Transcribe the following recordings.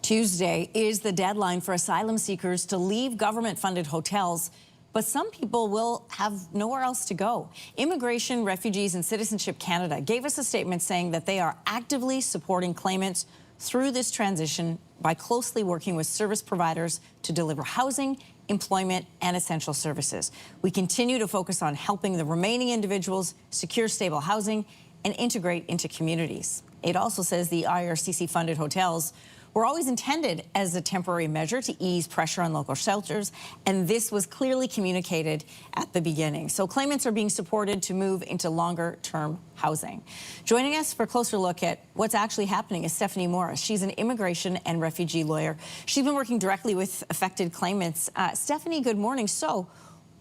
Tuesday is the deadline for asylum seekers to leave government-funded hotels, but some people will have nowhere else to go. Immigration, Refugees and Citizenship Canada gave us a statement saying that they are actively supporting claimants through this transition by closely working with service providers to deliver housing, employment and essential services. We continue to focus on helping the remaining individuals secure stable housing and integrate into communities. It also says the IRCC-funded hotels were always intended as a temporary measure to ease pressure on local shelters, and this was clearly communicated at the beginning. So claimants are being supported to move into longer-term housing. Joining us for a closer look at what's actually happening is Stephanie Morris. She's an immigration and refugee lawyer. She's been working directly with affected claimants. Stephanie, good morning. So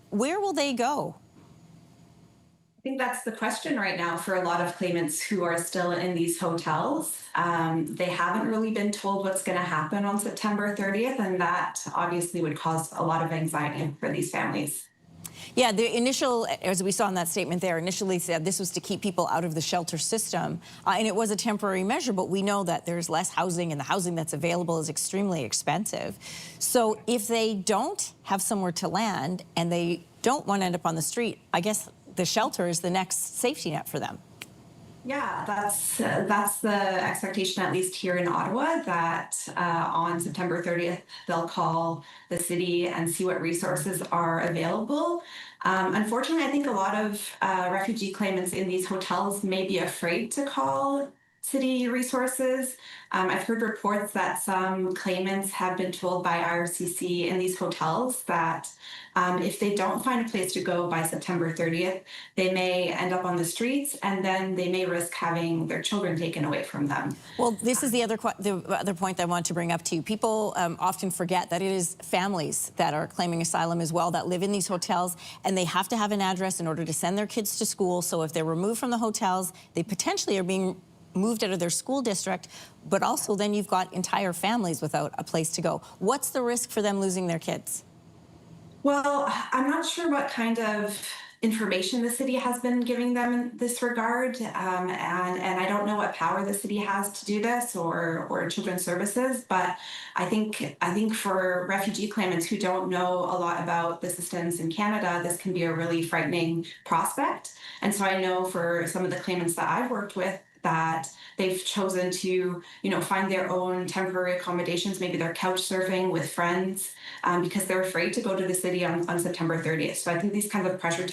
where will they go? I think that's the question right now for a lot of claimants who are still in these hotels. They haven't really been told what's going to happen on September 30th, and that obviously would cause a lot of anxiety for these families. Yeah, the initial, as we saw in that statement there, initially said this was to keep people out of the shelter system, and it was a temporary measure, but we know that there's less housing, and the housing that's available is extremely expensive. So if they don't have somewhere to land, and they don't want to end up on the street, I guess the shelter is the next safety net for them. Yeah, that's the expectation, at least here in Ottawa, that on September 30th, they'll call the city and see what resources are available. Unfortunately, I think a lot of refugee claimants in these hotels may be afraid to call city resources. I've heard reports that some claimants have been told by IRCC in these hotels that if they don't find a place to go by September 30th, they may end up on the streets, and then they may risk having their children taken away from them. Well, this is the other point I want to bring up to you. People often forget that it is families that are claiming asylum as well that live in these hotels, and they have to have an address in order to send their kids to school. So if they're removed from the hotels, they potentially are being moved out of their school district, but also then you've got entire families without a place to go. What's the risk for them losing their kids? Well, I'm not sure what kind of information the city has been giving them in this regard, and I don't know what power the city has to do this or children's services, but I think for refugee claimants who don't know a lot about the systems in Canada, this can be a really frightening prospect. And so I know for some of the claimants that I've worked with, that they've chosen to, find their own temporary accommodations. Maybe they're couch surfing with friends because they're afraid to go to the city on September 30th. So I think these kinds of pressure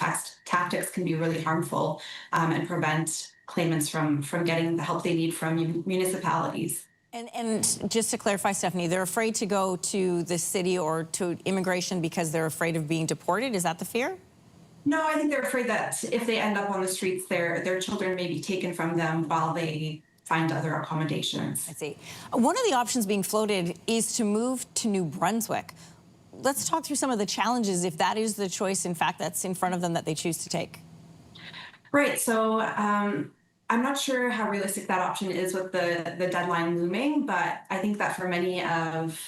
tactics can be really harmful and prevent claimants from getting the help they need from municipalities. And just to clarify, Stephanie, they're afraid to go to the city or to immigration because they're afraid of being deported. Is that the fear? No, I think they're afraid that if they end up on the streets, their children may be taken from them while they find other accommodations. I see. One of the options being floated is to move to New Brunswick. Let's talk through some of the challenges if that is the choice, in fact, that's in front of them that they choose to take. Right. So I'm not sure how realistic that option is with the deadline looming, but I think that for many of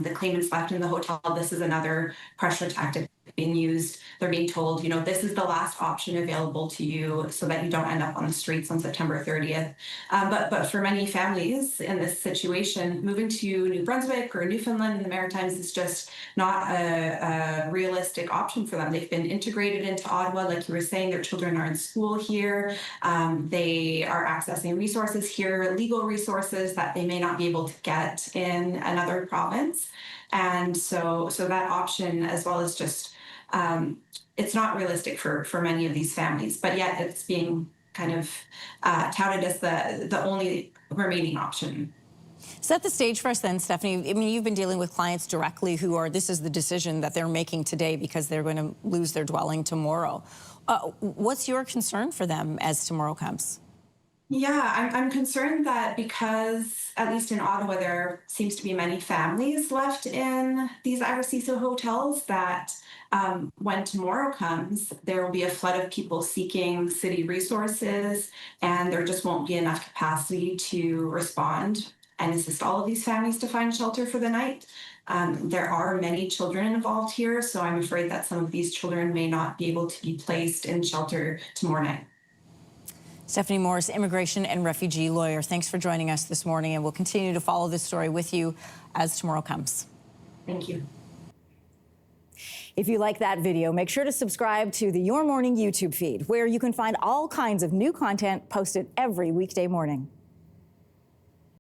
the claimants left in the hotel, this is another pressure tactic being used. They're being told, this is the last option available to you so that you don't end up on the streets on September 30th. But for many families in this situation, moving to New Brunswick or Newfoundland in the Maritimes is just not a realistic option for them. They've been integrated into Ottawa. Like you were saying, their children are in school here. They are accessing resources here, legal resources that they may not be able to get in another province. And so that option, as well as just it's not realistic for many of these families, but yet it's being kind of touted as the only remaining option. Set the stage for us then, Stephanie. I mean, you've been dealing with clients directly who this is the decision that they're making today because they're going to lose their dwelling tomorrow. What's your concern for them as tomorrow comes? Yeah, I'm concerned that because, at least in Ottawa, there seems to be many families left in these IRCC hotels that when tomorrow comes, there will be a flood of people seeking city resources, and there just won't be enough capacity to respond and assist all of these families to find shelter for the night. There are many children involved here, so I'm afraid that some of these children may not be able to be placed in shelter tomorrow night. Stephanie Morris, immigration and refugee lawyer. Thanks for joining us this morning, and we'll continue to follow this story with you as tomorrow comes. Thank you. If you like that video, make sure to subscribe to the Your Morning YouTube feed, where you can find all kinds of new content posted every weekday morning.